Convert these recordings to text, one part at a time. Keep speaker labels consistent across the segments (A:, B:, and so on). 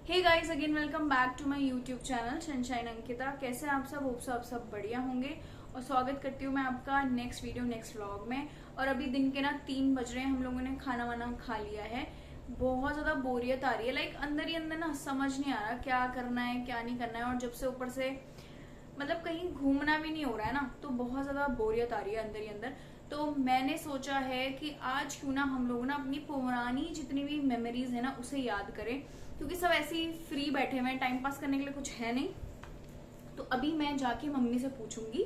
A: Hey guys again welcome back to my YouTube channel Sunshine Ankita. कैसे आप सब? Hope so आप सब बढ़िया होंगे और स्वागत करती हूँ मैं आपका नेक्स्ट वीडियो नेक्स्ट व्लॉग में। और अभी दिन के ना 3 बज रहे हैं, हम लोगों ने खाना वाना खा लिया है। बहुत ज्यादा बोरियत आ रही है, लाइक अंदर ही अंदर ना समझ नहीं आ रहा क्या करना है क्या नहीं करना है। और जब से ऊपर से मतलब कहीं घूमना भी नहीं हो रहा है ना, तो बहुत ज्यादा बोरियत आ रही है अंदर ही अंदर। तो मैंने सोचा है कि आज क्यों ना हम लोग ना अपनी पुरानी जितनी भी मेमोरीज है ना उसे याद करें, क्योंकि सब ऐसे ही फ्री बैठे हुए हैं, टाइम पास करने के लिए कुछ है नहीं। तो अभी मैं जाके मम्मी से पूछूंगी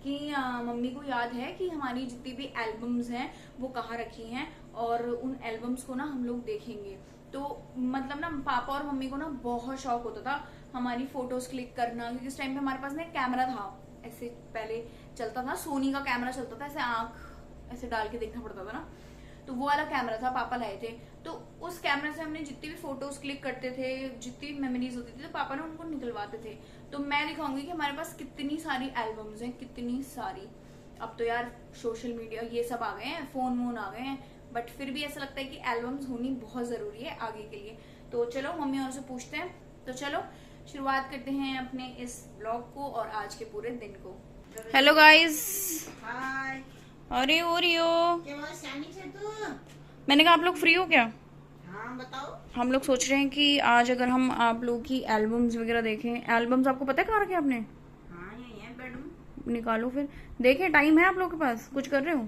A: कि मम्मी को याद है कि हमारी जितनी भी एल्बम्स हैं वो कहाँ रखी हैं, और उन एल्बम्स को ना हम लोग देखेंगे। तो मतलब ना पापा और मम्मी को ना बहुत शौक होता था हमारी फोटोज क्लिक करना, क्योंकि उस टाइम पे हमारे पास ना एक कैमरा था, ऐसे पहले चलता था, सोनी का कैमरा चलता था, ऐसे आंख ऐसे डाल के देखना पड़ता था ना, तो वो वाला कैमरा था, पापा लाए थे। तो उस कैमरा से हमने जितनी भी फोटोज क्लिक करते थे, जितनी भी मेमोरीज होती थी, तो पापा ने उनको निकलवाते थे। तो मैं दिखाऊंगी कि हमारे पास कितनी सारी एल्बम्स हैं, कितनी सारी। अब तो यार सोशल मीडिया ये सब आ गए हैं, फोन वोन आ गए हैं, बट फिर भी ऐसा लगता है कि एल्बम्स होनी बहुत जरूरी है आगे के लिए। तो चलो मम्मी और से पूछते हैं। तो चलो शुरुआत करते हैं अपने इस ब्लॉग को और आज के पूरे दिन को। Hello guys.
B: हाय।
A: अरे हो रही हो?
B: क्या बात सैनी से तू?
A: मैंने कहा आप लोग फ्री हो क्या?
B: हाँ बताओ।
A: हम लोग सोच रहे हैं कि आज अगर हम आप लोगों की एल्बम्स वगैरह देखें। एल्बम्स आपको पता है कहाँ रखे आपने?
B: हाँ यही है बेडरूम।
A: निकालो फिर देखें। टाइम है आप लोगों के पास? कुछ कर रहे हो?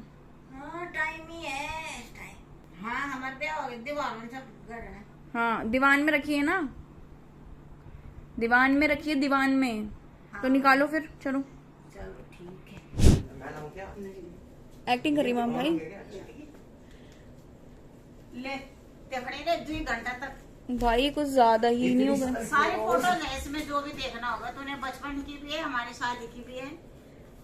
B: हाँ टाइम ही है टाइम। हाँ हमारे पे हो गए दीवार में सब घर है।
A: हाँ दीवान में रखी है ना, दीवान में रखी है, दीवान में।
B: हाँ।
A: तो निकालो फिर, चलो।
B: चलो ठीक है।
A: एक्टिंग कर रही माम भाई।
B: ले देखने ले 2 घंटा तक।
A: भाई कुछ ज्यादा ही नहीं होगा।
B: सारे फोटोज है इसमें, जो भी देखना होगा तूने, बचपन की भी है, हमारी शादी की भी है,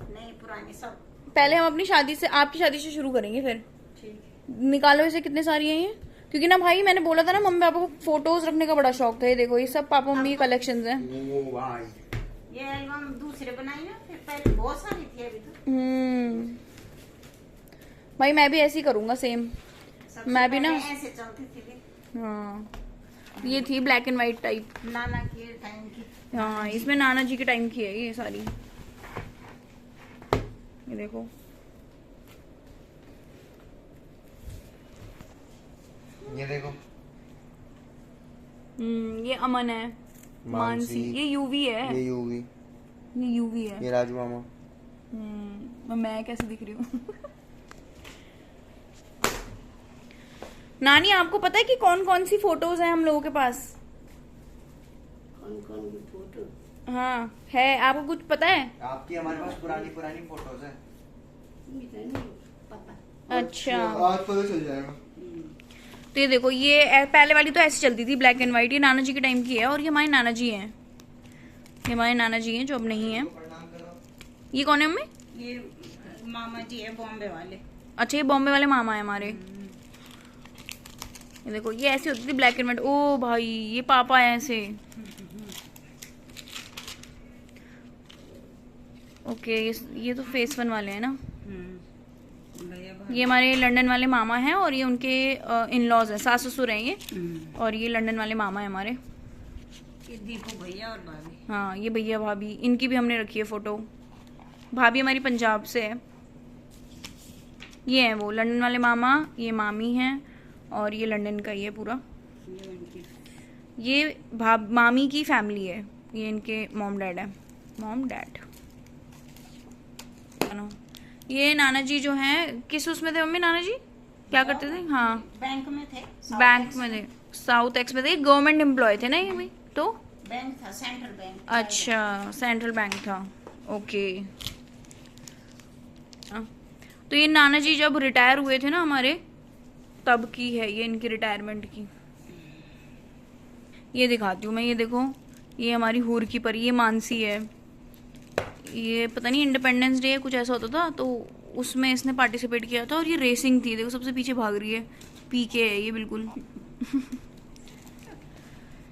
B: नहीं पुरानी सब।
A: पहले हम अपनी शादी से, आपकी शादी से शुरू करेंगे फिर।
B: ठीक है।
A: निकालो इसे, कितने सारी हैं ये? क्योंकि ना भाई मैंने बोला था ना मम्मी पापा को फोटोज रखने का बड़ा शौक था। ये देखो, ये सब पापा मम्मी के कलेक्शंस हैं।
B: ये एल्बम दूसरे बनाई ना, फिर पहले बहुत सारी थी, अभी तो
A: भाई मैं भी ऐसे ही करूंगा सेम।
B: सबसे
A: मैं भी ना
B: पहले ऐसे चलती थी।
A: हाँ, ये थी ब्लैक एंड व्हाइट टाइप।
B: नाना के टाइम की।
A: हाँ इसमें नाना जी के टाइम की है ये सारी। ये देखो,
C: ये देखो।
A: ये अमन है, मानसी, ये यूवी है,
C: ये यूवी,
A: ये यूवी है,
C: ये राजू मामा।
A: मैं कैसे दिख रही हूँ? नानी आपको पता है कि कौन कौन सी फोटोज हैं हम लोगों के पास?
B: कौन कौन की फोटो?
A: हाँ है, आपको कुछ पता है?
C: आपकी हमारे पास पुरानी पुरानी फोटोज हैं।
B: मुझे नहीं पता।
A: अच्छा,
C: आज पता चल जाएगा।
A: तो ये देखो, ये पहले वाली तो ऐसी चलती थी ब्लैक एंड व्हाइट, ये नाना जी के टाइम की है। और ये हमारे नाना जी हैं, ये हमारे नाना जी हैं जो अब नहीं है। ये कौन है मम्मी?
B: ये मामा जी है बॉम्बे वाले।
A: अच्छा, ये बॉम्बे वाले मामा है हमारे। ये देखो, ये ऐसी होती थी ब्लैक एंड व्हाइट। ओ भाई, ये पापा है ऐसे। ओके, ये तो फेस 1 वाले हैं ना। ये हमारे लंदन वाले मामा हैं और ये उनके इन लॉज हैं, सास ससुर हैं ये। और ये लंदन वाले मामा है हमारे।
B: ये दीपू भैया और भाभी।
A: हाँ ये भैया भाभी, इनकी भी हमने रखी है फोटो। भाभी हमारी पंजाब से है। ये है वो लंदन वाले मामा, ये मामी हैं, और ये लंदन का ही है पूरा। ये मामी की फैमिली है, ये इनके मॉम डैड है, मॉम डैड। ये नाना जी जो हैं, किस उसमें थे मम्मी नाना जी? क्या करते थे? हाँ
B: बैंक में थे।
A: बैंक में थे, साउथ एक्स में थे, गवर्नमेंट एम्प्लॉय थे ना ये भी तो।
B: बैंक था, सेंट्रल बैंक।
A: अच्छा, सेंट्रल बैंक था। ओके। तो ये नाना जी जब रिटायर हुए थे ना हमारे, तब की है ये, इनकी रिटायरमेंट की। ये दिखाती हूँ मैं, ये देखो, ये हमारी हूर की परी, ये मानसी है। ये पता नहीं इंडिपेंडेंस डे कुछ ऐसा होता था, तो उसमें इसने पार्टिसिपेट किया था। और ये रेसिंग थी, देखो सबसे पीछे भाग रही है, पीके है ये बिल्कुल।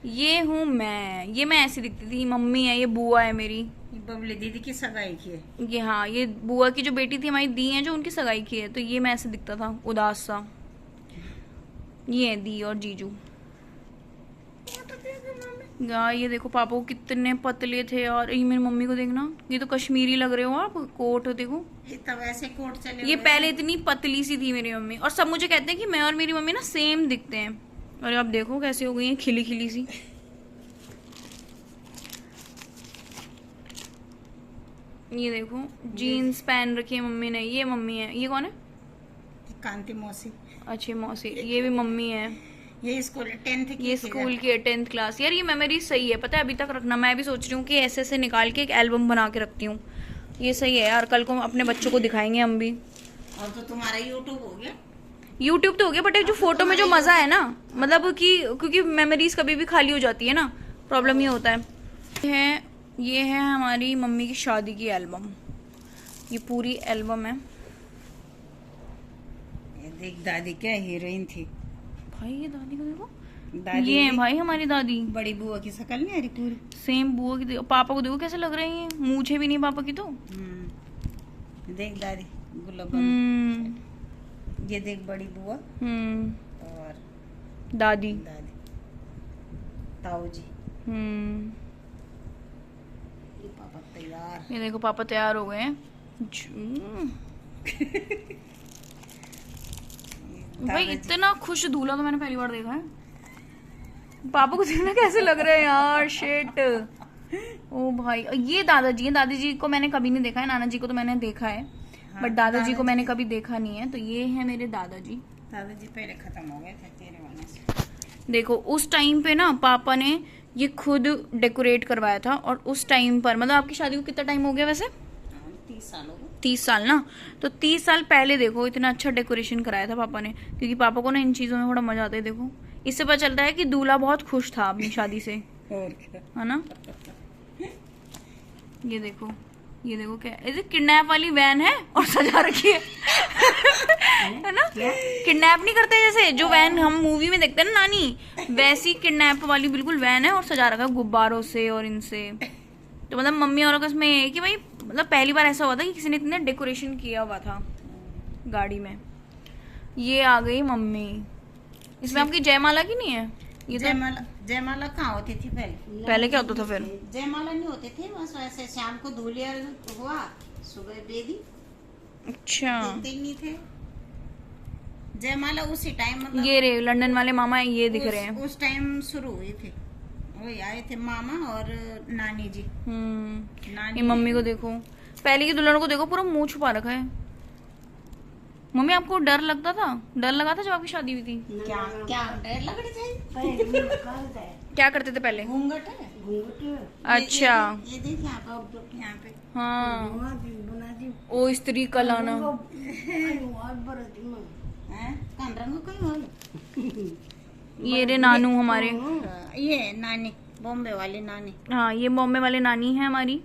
A: ये हूँ मैं, ये मैं ऐसी दिखती थी। मम्मी है, ये बुआ है मेरी,
B: ये बबली दीदी की सगाई की है।
A: ये हाँ, ये बुआ की जो बेटी थी हमारी दी है, जो उनकी सगाई की है। तो ये मैं ऐसे दिखता था, उदास सा। ये है दी और जीजू। यार ये देखो पापा को कितने पतले थे यार। ये मेरी मम्मी को देखना, ये तो कश्मीरी लग रहे हो आप। कोट देखो,
B: ये तब ऐसे कोट चले
A: ये
B: हुए
A: पहले
B: हैं।
A: इतनी पतली सी थी मेरी मम्मी, और सब मुझे कहते हैं कि मैं और मेरी मम्मी ना सेम दिखते हैं। और आप देखो कैसे हो गई है, खिली खिली सी। ये देखो जीन्स पहन रखी है मम्मी ने। ये मम्मी है। ये कौन है?
B: कांति मौसी।
A: अच्छी मौसी। ये भी मम्मी है।
B: ये स्कूल 10th की
A: ये
B: थी
A: स्कूल की है, 10th क्लास। यार ये मेमोरी सही है, पता है, अभी तक रखना। मैं भी सोच रही हूँ कि ऐसे ऐसे निकाल के एक एल्बम बना के रखती हूँ। ये सही है यार, कल को अपने बच्चों को दिखाएंगे हम भी।
B: और तो तुम्हारा यूट्यूब हो गया।
A: यूट्यूब तो हो गया, बट जो फोटो में जो मजा है ना, मतलब कि क्योंकि मेमोरीज कभी भी खाली हो जाती है ना, प्रॉब्लम ये होता है। ये है हमारी मम्मी की शादी की एल्बम। ये पूरी एल्बम है।
B: ये देख दादी क्या हीरोइन थी।
A: भाई ये दादी को देखो,
B: दादी
A: ये है भाई हमारी दादी।
B: बड़ी बुआ की शक्ल नहीं आ रही पूरी।
A: सेम बुआ की देखो। पापा को देखो कैसे लग रहे हैं, मूछे भी नहीं पापा की तो।
B: देख दादी गुलाब। ये देख बड़ी बुआ और
A: दादी।
B: दादी ताऊ जी। ये पापा तैयार।
A: ये देखो पापा तैयार हो गए हैं। भाई इतना खुश दूल्हा तो मैंने पहली बार देखा है। पापा को देखना कैसे लग रहे हैं यार, शिट। ओ भाई, ये दादाजी है। दादाजी को मैंने कभी नहीं देखा है, नाना जी को तो मैंने देखा है, बट दादाजी को मैंने कभी देखा नहीं है। तो ये है मेरे दादाजी।
B: दादाजी पहले खत्म हो गए थे तेरे वजह से।
A: देखो उस टाइम पे ना पापा ने ये खुद डेकोरेट करवाया था, और उस टाइम पर, मतलब आपकी शादी को कितना टाइम हो गया वैसे?
B: 30 साल हो गए।
A: 30 साल ना, तो 30 साल पहले देखो इतना अच्छा डेकोरेशन कराया था पापा ने, क्योंकि पापा को ना इन चीजों में बड़ा मजा आता है। देखो इससे पता चलता है कि दूल्हा बहुत खुश था अपनी शादी से,
B: और क्या।
A: है ना। ये देखो, ये देखो क्या, ये किडनैप वाली वैन है और सजा रखी है ना। किडनैप नहीं करते जैसे जो वैन हम मूवी में देखते हैं ना नानी, वैसी किडनैप वाली बिल्कुल वैन है, और सजा रखा है गुब्बारों से और इनसे। तो मतलब मम्मी और इसमें ये है कि भाई, मतलब पहली बार ऐसा हुआ था कि किसी ने इतने डेकोरेशन किया हुआ था गाड़ी में। ये आ गई मम्मी। इसमें आपकी जयमाला की नहीं है? ये तो
B: जयमाला कहाँ होती थी पहले?
A: पहले क्या होता था फिर?
B: जयमाला नहीं होती थी, बस वैसे शाम को दूल्हे हुआ, सुबह बेदी।
A: अच्छा,
B: देखते ही नहीं थे जयमाला उसी टाइम, मतलब
A: ये रे लंदन वाले मामा ये दिख रहे हैं।
B: उस टाइम शुरू हुई थी। वही आए थे मामा और नानी जी।
A: ये मम्मी को देखो, पहले की दुल्हन को देखो पूरा मुंह छुपा रखा है। मम्मी आपको डर लगता था? डर लगा था जब आपकी शादी हुई थी?
B: क्या क्या डर लग रही थी?
A: क्या करते थे पहले?
B: घूंघट है।
A: अच्छा,
B: ये देख यहाँ पे।
A: हाँ। ओ स्त्री का लाना।
B: कौन रंग कोई
A: ये रे नानू हमारे।
B: ये नानी, बॉम्बे वाली नानी।
A: हाँ, ये बॉम्बे वाले नानी है हमारी।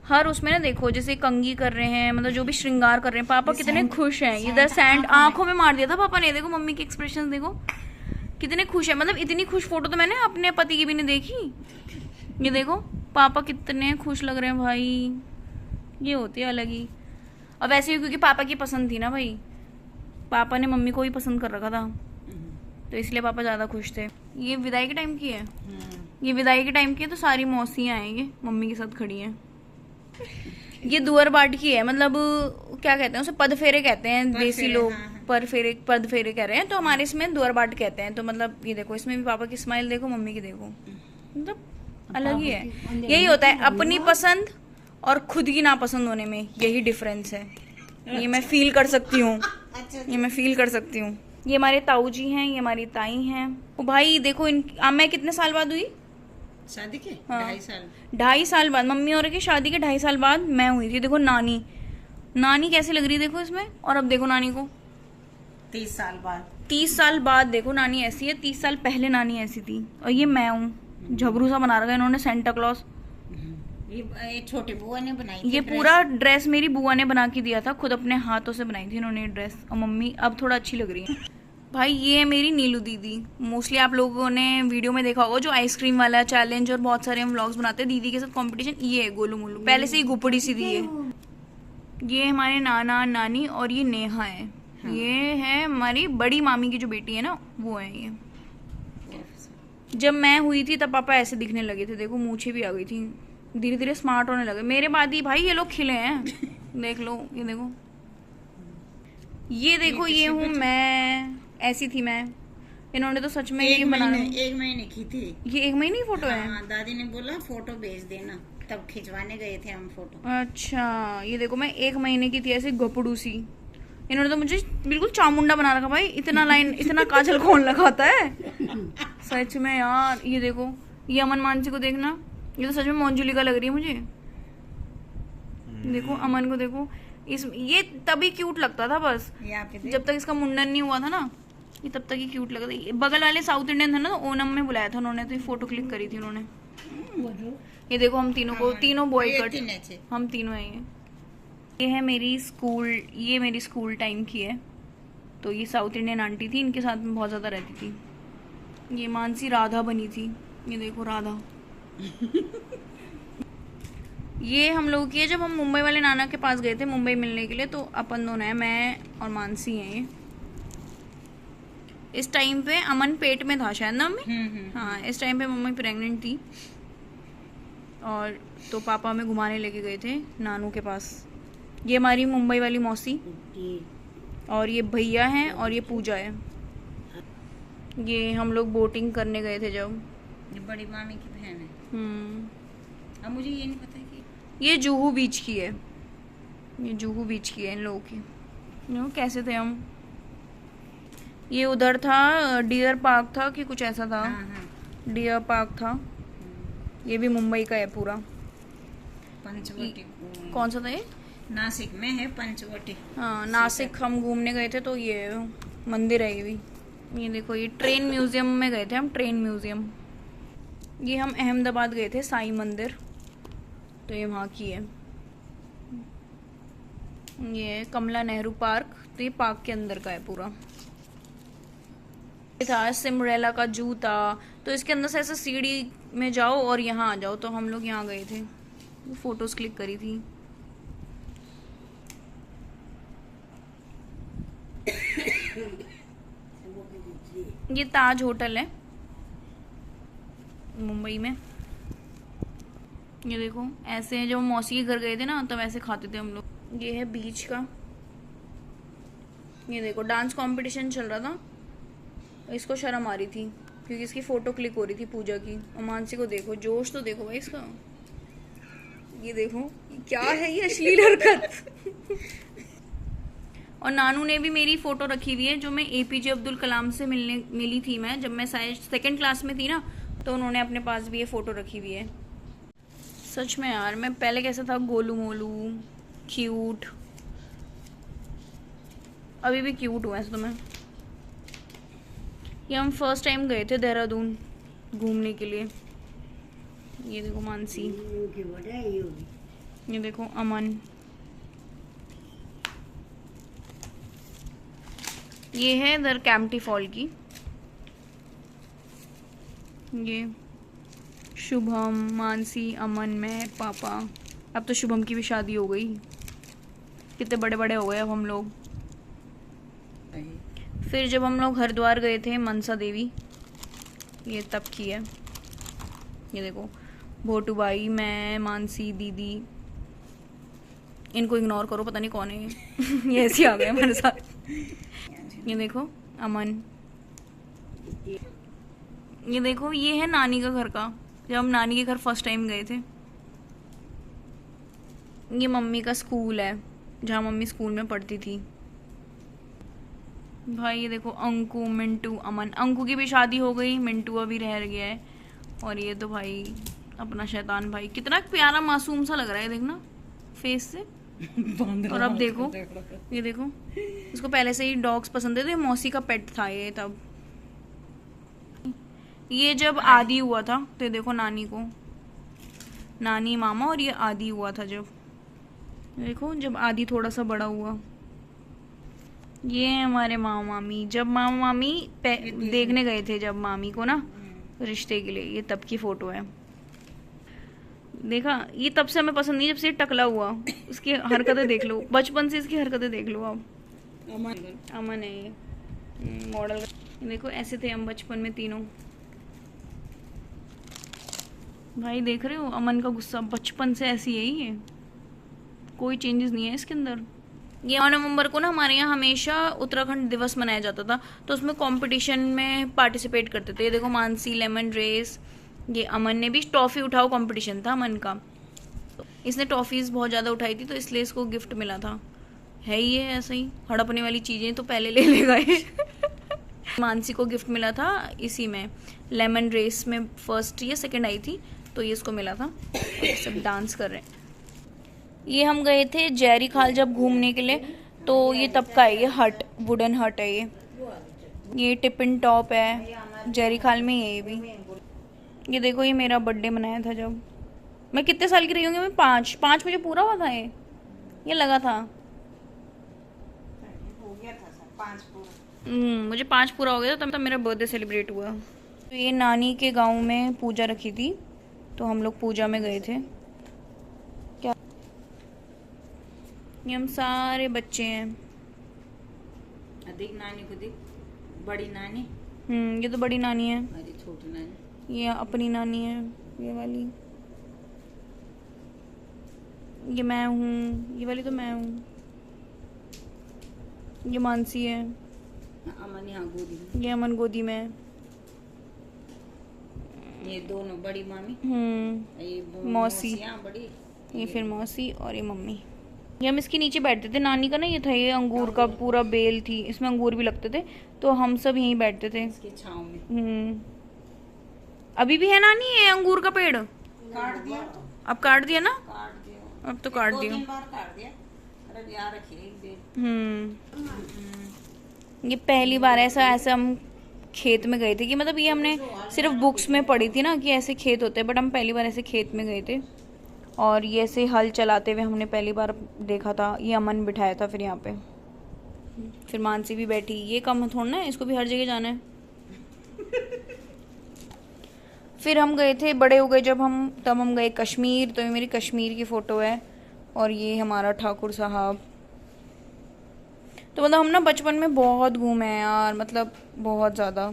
A: हर उसमें ना देखो जैसे कंघी कर रहे हैं, मतलब जो भी श्रृंगार कर रहे हैं, पापा कितने खुश हैं। इधर सैंड आंखों में मार दिया था पापा ने। देखो मम्मी के एक्सप्रेशन देखो कितने खुश है, मतलब इतनी खुश फोटो तो मैंने अपने पति की भी नहीं देखी। ये देखो पापा कितने खुश लग रहे हैं भाई। ये होती है अलग ही। और वैसे भी क्योंकि पापा की पसंद थी ना भाई, पापा ने मम्मी को ही पसंद कर रखा था, तो इसलिए पापा ज्यादा खुश थे। ये विदाई के टाइम की है। ये विदाई के टाइम की है, तो सारी मौसियां आएंगे मम्मी के साथ खड़ी हैं। ये दुअर बाट की है, मतलब क्या कहते हैं उसे, पद फेरे कहते हैं देसी लोग। पद फेरे कह रहे हैं, तो हमारे इसमें दुअर बाट कहते हैं। तो मतलब ये देखो, इसमें भी पापा की स्माइल देखो, मम्मी की देखो, मतलब अलग ही है। यही होता है अपनी पसंद और खुद की नापसंद होने में, यही डिफरेंस है। ये मैं फील कर सकती हूँ, ये मैं फील कर सकती हूँ। ये हमारे ताऊ जी हैं, ये हमारी ताई हैं। ओ भाई देखो मैं कितने साल बाद हुई
B: शादी के?
A: हाँ।
B: 2.5 साल।
A: 2.5 साल बाद मम्मी और की शादी के 2.5 साल बाद मैं हुई थी। देखो नानी कैसी लग रही है देखो इसमें, और अब देखो नानी को
B: 30 साल बाद।
A: 30 साल बाद देखो नानी ऐसी है, 30 साल पहले नानी ऐसी थी। और ये मैं हूँ, झबरू सा बना रखा है इन्होंने, सेंटा क्लॉज।
B: ये छोटी बुआ ने बनाई थी
A: ये पूरा ड्रेस मेरी बुआ ने बना के दिया था, खुद अपने हाथों से बनाई थी इन्होंने ये ड्रेस। और मम्मी अब थोड़ा अच्छी लग रही है। भाई ये है मेरी नीलू दीदी। मोस्टली आप लोगों ने वीडियो में देखा होगा, जो आइसक्रीम वाला चैलेंज और बहुत सारे हम व्लॉग्स बनाते हैं दीदी के साथ कंपटीशन। ये है गोलू मोलू, पहले से ही गुपड़ी सी दी है। ये हमारे नाना नानी, और ये नेहा है। हाँ। ये है हमारी बड़ी मामी की जो बेटी है ना, वो है ये। जब मैं हुई थी तब पापा ऐसे दिखने लगे थे, देखो मूछें भी आ गई थी, धीरे धीरे स्मार्ट होने लगे। मेरे बाद ही भाई ये लोग खिले हैं। देख लो, ये देखो, ये देखो, ये हूँ मैं, ऐसी थी मैं। इन्होंने तो सच में ये बना
B: 1 महीने की थी
A: ये 1 महीने की फोटो है।
B: हाँ, दादी ने बोला फोटो भेज देना, तब खिंचवाने गए थे हम फोटो।
A: अच्छा, ये देखो मैं 1 महीने की थी, ऐसे गपड़ू सी। इन्होंने तो मुझे बिल्कुल चामुंडा बना रखा भाई, इतना लाइन इतना काजल कौन लगाता है सच में यार। ये देखो, ये अमन मानसी को देखना, ये तो सच में मोंजुलिका लग रही है मुझे। देखो अमन को देखो, इस ये तभी क्यूट लगता था बस,
B: यहाँ पे
A: जब तक इसका मुंडन नहीं हुआ था ना, ये तब तक ही क्यूट लगता था। बगल वाले साउथ इंडियन थे ना, तो ओनम में बुलाया था उन्होंने, तो ये फोटो क्लिक करी थी उन्होंने। ये देखो हम तीनों को, तीनों बॉय कट, हम तीनों हैं। ये है मेरी स्कूल, ये मेरी स्कूल टाइम की है। तो ये साउथ इंडियन आंटी थी, इनके साथ में बहुत ज़्यादा रहती थी। ये मानसी राधा बनी थी, ये देखो राधा। ये हम लोग की है जब हम मुंबई वाले नाना के पास गए थे मुंबई मिलने के लिए, तो अपन दोनों हैं, मैं और मानसी हैं ये। इस टाइम पे अमन पेट में था शायद ना मम्मी? हाँ, इस टाइम पे मम्मी प्रेग्नेंट थी, और तो पापा हमें घुमाने लेके गए थे नानू के पास। ये हमारी मुंबई वाली मौसी, और ये भैया हैं, और ये पूजा है। ये हम लोग बोटिंग करने गए थे जब।
B: ये बड़ी मामी की बहन है। अब मुझे ये नहीं पता कि
A: ये जुहू बीच की है, ये जुहू बीच की है इन लोगों की। कैसे थे हम? ये उधर था, डियर पार्क था कि कुछ ऐसा था। डियर पार्क था। ये भी मुंबई का है पूरा।
B: पंचवटी
A: कौन सा था ये?
B: नासिक में है पंचवटी।
A: हाँ, नासिक हम घूमने गए थे, तो ये मंदिर है ये भी। ये देखो, ये ट्रेन म्यूजियम में गए थे हम, ट्रेन म्यूजियम। ये हम अहमदाबाद गए थे, साईं मंदिर, तो ये वहाँ की है। ये कमला नेहरू पार्क, तो ये पार्क के अंदर का है पूरा। था सिमरेला का जूता, तो इसके अंदर से ऐसे सीढ़ी में जाओ और यहाँ आ जाओ, तो हम लोग यहाँ गए थे, फोटोज क्लिक करी थी। ये ताज होटल है मुंबई में। ये देखो, ऐसे जब मौसी के घर गए थे ना, तब ऐसे खाते थे हम लोग। ये है बीच का। ये देखो, डांस कंपटीशन चल रहा था, इसको शर्म आ रही थी क्योंकि इसकी फोटो क्लिक हो रही थी पूजा की। और मानसी को देखो, जोश तो देखो भाई इसका। ये देखो, क्या है ये अश्लील हरकत। और नानू ने भी मेरी फोटो रखी हुई है, जो मैं एपीजे अब्दुल कलाम से मिली थी मैं, जब मैं शायद 2nd क्लास में थी ना, तो उन्होंने अपने पास भी ये फोटो रखी हुई है। सच में यार, मैं पहले कैसा था, गोलू मोलू, क्यूट। अभी भी क्यूट हूँ ऐसे तो मैं। ये हम फर्स्ट टाइम गए थे देहरादून घूमने के लिए। ये देखो मानसी, ये देखो अमन, ये है इधर कैंपटी फॉल की। ये शुभम, मानसी, अमन, मैं, पापा। अब तो शुभम की भी शादी हो गई, कितने बड़े बड़े हो गए अब हम लोग। फिर जब हम लोग हरिद्वार गए थे मनसा देवी, ये तब की है। ये देखो, भोटू भाई, मैं, मानसी, दीदी। इनको इग्नोर करो, पता नहीं कौन है ये। ये ऐसे आ गए हमारे साथ। ये देखो अमन। ये देखो, ये है नानी का घर का, जब हम नानी के घर फर्स्ट टाइम गए थे। ये मम्मी का स्कूल है, जहाँ मम्मी स्कूल में पढ़ती थी। भाई ये देखो, अंकु, मिंटू, अमन। अंकु की भी शादी हो गई, मिंटू अभी रह गया है। और ये तो भाई अपना शैतान भाई, कितना प्यारा मासूम सा लग रहा है, देखना फेस से। और अब देखो, ये देखो, इसको पहले से ही डॉग्स पसंद है, तो ये मौसी का पेट था ये तब। ये जब आदि हुआ था, तो देखो नानी को, नानी, मामा, और ये आदि हुआ था जब। देखो, जब आदि थोड़ा सा बड़ा हुआ। ये हमारे मामा मामी, जब मामा मामी देखने गए थे जब मामी को ना रिश्ते के लिए, ये तब की फोटो है। देखा, ये तब से हमें पसंद नहीं, जब से टकला हुआ। उसकी हरकतें देख लो, बचपन से इसकी हरकतें देख लो आप। अमन है ये मॉडल। देखो, ऐसे थे हम बचपन में तीनों। भाई देख रहे हो अमन का गुस्सा बचपन से ऐसी है ये, कोई चेंजेस नहीं है इसके अंदर। ये 9 नवंबर को ना हमारे यहाँ हमेशा उत्तराखंड दिवस मनाया जाता था, तो उसमें कंपटीशन में पार्टिसिपेट करते थे। ये देखो मानसी लेमन रेस, ये अमन ने भी टॉफ़ी उठाओ कंपटीशन था अमन का, इसने टॉफ़ीज़ बहुत ज़्यादा उठाई थी तो इसलिए इसको गिफ्ट मिला था। है ही है ऐसा ही, हड़पने वाली चीज़ें तो पहले ले लेगा ये। मानसी को गिफ्ट मिला था इसी में, लेमन रेस में फर्स्ट या सेकंड आई थी तो ये इसको मिला था। और सब डांस कर रहे हैं। ये हम गए थे जैरी खाल जब घूमने के लिए, तो ये तब का है, ये हट वुडन हट है ये टिपिन टॉप है जैरी खाल में। ये भी ये देखो, ये मेरा बर्थडे मनाया था जब मैं कितने साल की रही होंगी, मैं 5 मुझे पूरा हुआ था ये लगा था।
B: हो गया था सर 5 पूरा।
A: मुझे 5 पूरा हो गया था तब मेरा बर्थडे सेलिब्रेट हुआ। तो ये नानी के गांव में पूजा रखी थी तो हम लोग पूजा में गए थे। क्या ये हम सारे बच्चे हैं।
B: अधिक नानी को देख, बड़ी नानी,
A: ये तो बड़ी नानी है,
B: हमारी छोटी नानी,
A: ये अपनी नानी है ये वाली, ये मैं हूँ, ये वाली तो मैं हूँ, ये मानसी है,
B: अमन यहाँ गोदी में,
A: ये अमन गोदी में है।
B: ये दोनों बड़ी मामी, ये
A: मौसी,
B: यहाँ बड़ी,
A: ये फिर मौसी और ये मम्मी। ये हम इसके नीचे बैठते थे, नानी का ना ये था, ये अंगूर का पूरा बेल थी, इसमें अंगूर भी लगते थे तो हम सब यहीं बैठते थे
B: इसके छांव में।
A: अभी भी है नानी ये अंगूर का पेड़?
B: काट दिया,
A: अब काट दिया ना?
B: काट दिया,
A: अब तो काट दिया।
B: 2-3 बार काट दिया। अरे यार रखिए एक बेल।
A: ये पहली बार ऐसा हम खेत में गए थे कि मतलब ये हमने सिर्फ बुक्स में पढ़ी थी ना कि ऐसे खेत होते हैं, बट हम पहली बार ऐसे खेत में गए थे और ये ऐसे हल चलाते हुए हमने पहली बार देखा था। ये अमन बिठाया था फिर यहाँ पे, फिर मानसी भी बैठी। ये कम थोड़ा है, इसको भी हर जगह जाना है। फिर हम गए थे, बड़े हो गए जब तब हम गए कश्मीर, तो ये मेरी कश्मीर की फ़ोटो है और ये हमारा ठाकुर साहब। तो मतलब हम ना बचपन में बहुत घूमे हैं यार, मतलब बहुत ज़्यादा।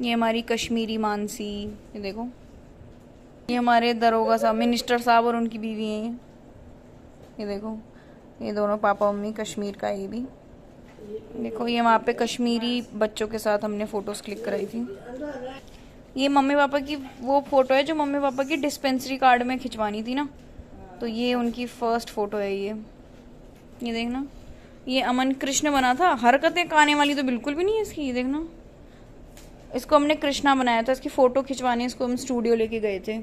A: ये हमारी कश्मीरी मानसी, ये देखो, ये हमारे दरोगा साहब, मिनिस्टर साहब और उनकी बीवी हैं ये देखो, ये दोनों पापा मम्मी कश्मीर का। ये भी देखो, ये वहाँ पे कश्मीरी बच्चों के साथ हमने फ़ोटोज़ क्लिक कराई थी। ये मम्मी पापा की वो फ़ोटो है जो मम्मी पापा की डिस्पेंसरी कार्ड में खिंचवानी थी ना, तो ये उनकी फ़र्स्ट फ़ोटो है ये देखना। ये अमन कृष्ण बना था, हरकतें काने वाली तो बिल्कुल भी नहीं है इसकी। ये देखना, इसको हमने कृष्णा बनाया था, इसकी फ़ोटो खिंचवाने इसको हम स्टूडियो लेके गए थे।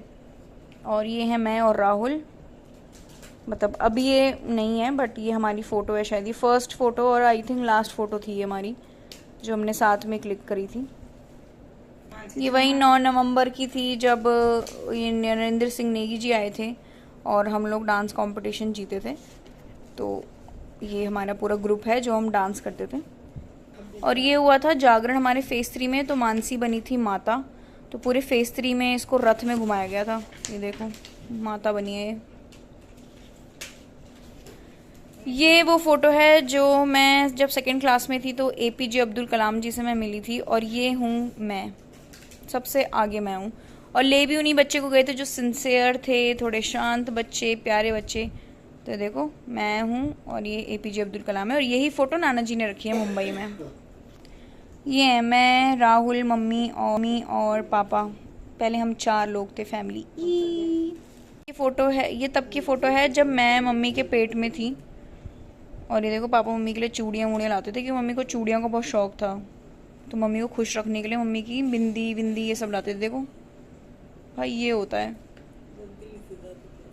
A: और ये है मैं और राहुल, मतलब अब ये नहीं है बट ये हमारी फ़ोटो है, शायद ये फर्स्ट फ़ोटो और आई थिंक लास्ट फ़ोटो थी ये हमारी जो हमने साथ में क्लिक करी थी। ये वही 9 नवंबर की थी जब ये नरेंद्र सिंह नेगी जी आए थे और हम लोग डांस कंपटीशन जीते थे। तो ये हमारा पूरा ग्रुप है जो हम डांस करते थे। और ये हुआ था जागरण हमारे फेज 3 में, तो मानसी बनी थी माता, तो पूरे फेज 3 में इसको रथ में घुमाया गया था। ये देखो माता बनी है ये वो फ़ोटो है जो मैं जब 2nd क्लास में थी तो APJ अब्दुल कलाम जी से मैं मिली थी। और ये हूँ मैं, सबसे आगे मैं हूँ। और ले भी उन्हीं बच्चे को गए थे जो सिंसियर थे, थोड़े शांत बच्चे, प्यारे बच्चे। तो देखो मैं हूँ और ये APJ अब्दुल कलाम है। और यही फ़ोटो नाना जी ने रखी है मुंबई में। ये है मैं, राहुल, मम्मी और पापा। पहले हम 4 लोग थे फैमिली। ये फ़ोटो है, ये तब की फ़ोटो है जब मैं मम्मी के पेट में थी। और ये देखो पापा मम्मी के लिए चूड़ियाँ वूड़ियाँ लाते थे, क्योंकि मम्मी को चूड़ियों का बहुत शौक था, तो मम्मी को खुश रखने के लिए मम्मी की बिंदी ये सब लाते थे। देखो भाई ये होता है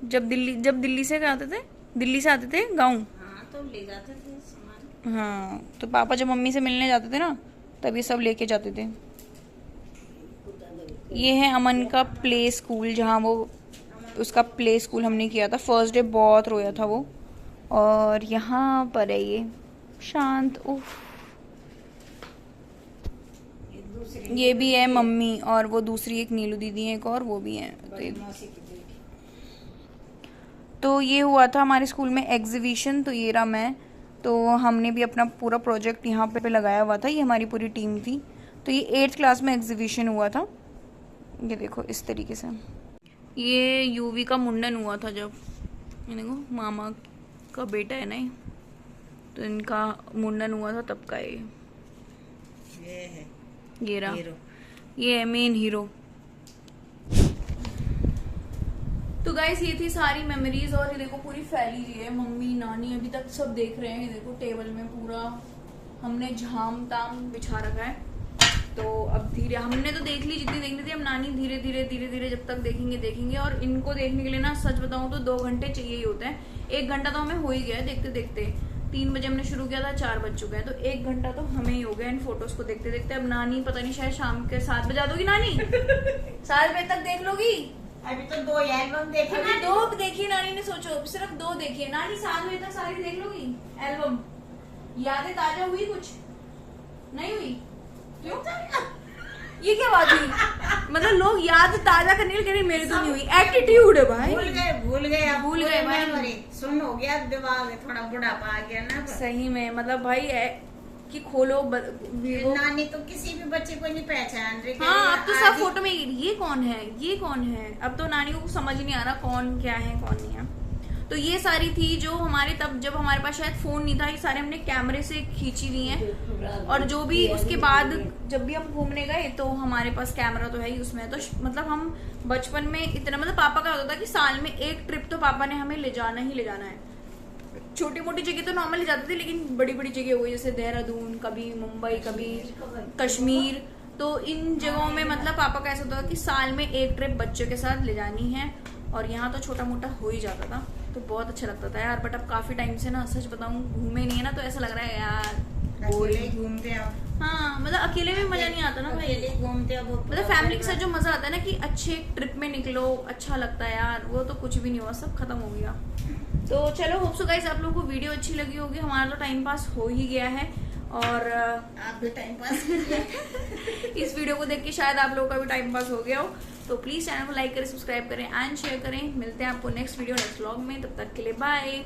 A: जब दिल्ली से आते थे, दिल्ली से आते थे गाँव।
B: हाँ तो ले जाते थे सामान।
A: हाँ तो पापा जब मम्मी से मिलने जाते थे ना तब ये सब लेके जाते थे। ये है अमन का प्ले स्कूल, जहाँ वो उसका प्ले स्कूल हमने किया था। फर्स्ट डे बहुत रोया था वो। और यहाँ पर है ये शांत। उफ, ये भी है मम्मी और वो दूसरी एक नीलू दीदी है एक और, वो भी है। तो ये हुआ था हमारे स्कूल में एग्जीबिशन, तो ये रहा मैं। तो हमने भी अपना पूरा प्रोजेक्ट यहाँ पे लगाया हुआ था, ये हमारी पूरी टीम थी। तो ये 8th क्लास में एग्जीबिशन हुआ था ये देखो इस तरीके से। ये यूवी का मुंडन हुआ था जब, ये देखो मामा का बेटा है ना ये, तो इनका मुंडन हुआ था तब का ये
B: है
A: ये रहा,
B: हीरो।
A: ये है मेन हीरो। तो गाइस ये थी सारी मेमोरीज, और ये देखो पूरी फैली हुई है, मम्मी नानी अभी तक सब देख रहे हैं। ये देखो टेबल में पूरा हमने झाम ताम बिछा रखा है। तो अब धीरे हमने तो देख ली जितनी देखनी थी, अब नानी धीरे धीरे जब तक देखेंगे। और इनको देखने के लिए ना सच बताऊं तो 2 घंटे चाहिए ही होते हैं। 1 घंटा तो हमें हो ही गया है देखते देखते। 3 बजे हमने शुरू किया था, 4 बज चुके हैं, तो 1 घंटा तो हमें ही हो गया इन फोटोज को देखते देखते। अब नानी पता नहीं शायद शाम के 7 बजा दोगी नानी 7 बजे तक देख लोगी।
B: अभी तो 2 एल्बम देखे
A: अभी
B: ना।
A: 2 देखिए नानी ने, सोचो सिर्फ 2 देखिए नानी, 7 बजे तक सारी देख लोगी एल्बम। यादें ताजा हुई? कुछ नहीं हुई? क्यों? ये क्या बात हुई? मतलब लोग याद ताजा करने के लिए कह रहे मेरे तो नहीं हुई। एटीट्यूड है भाई।
B: भूल गए अब
A: भूल गए भाई।
B: मेमोरी सुन हो गया, दिमाग में थोड़ा बुढ़ापा आ गया ना।
A: सही में मतलब भाई कि खोलो
B: नानी तो किसी भी बच्चे को नहीं पहचान रही।
A: हाँ अब तो सब फोटो में ये कौन है ये कौन है, अब तो नानी को समझ ही नहीं आ रहा कौन क्या है कौन नहीं है। तो ये सारी थी जो हमारे तब जब हमारे पास शायद फोन नहीं था, ये सारे हमने कैमरे से खींची हुई हैं। और जो भी उसके बाद जब भी हम घूमने गए तो हमारे पास कैमरा तो है ही उसमें। तो मतलब हम बचपन में इतना, मतलब पापा का होता था कि साल में 1 ट्रिप तो पापा ने हमें ले जाना ही ले जाना है। छोटी मोटी जगह तो नॉर्मल ले जाते थे, लेकिन बड़ी बड़ी जगह हो गई जैसे देहरादून, कभी मुंबई, कभी कश्मीर। तो इन जगहों में मतलब पापा का ऐसा होता था कि साल में 1 ट्रिप बच्चों के साथ ले जानी है। और यहाँ तो छोटा मोटा हो ही जाता था, तो बहुत अच्छा लगता था यार। बट अब काफी टाइम से ना सच बताऊं घूमे नहीं है ना, तो ऐसा लग रहा है यार
B: बोरिंग घूमते हैं।
A: हाँ मतलब अकेले में मजा नहीं आता ना भाई,
B: अकेले घूमते हैं वो।
A: मतलब फैमिली के साथ जो मजा आता है ना कि अच्छे ट्रिप में निकलो, अच्छा लगता है यार, वो तो कुछ भी नहीं हुआ, सब खत्म हो गया। तो चलो होप सो गाइस आप लोगों को वीडियो अच्छी लगी होगी। हमारा तो टाइम पास हो ही गया है, और
B: आप भी टाइम पास
A: इस वीडियो को देख के शायद आप लोगों का भी टाइम पास हो गया हो। तो प्लीज चैनल को लाइक करें, सब्सक्राइब करें एंड शेयर करें। मिलते हैं आपको नेक्स्ट वीडियो नेक्स्ट व्लॉग में, तब तक के लिए बाय।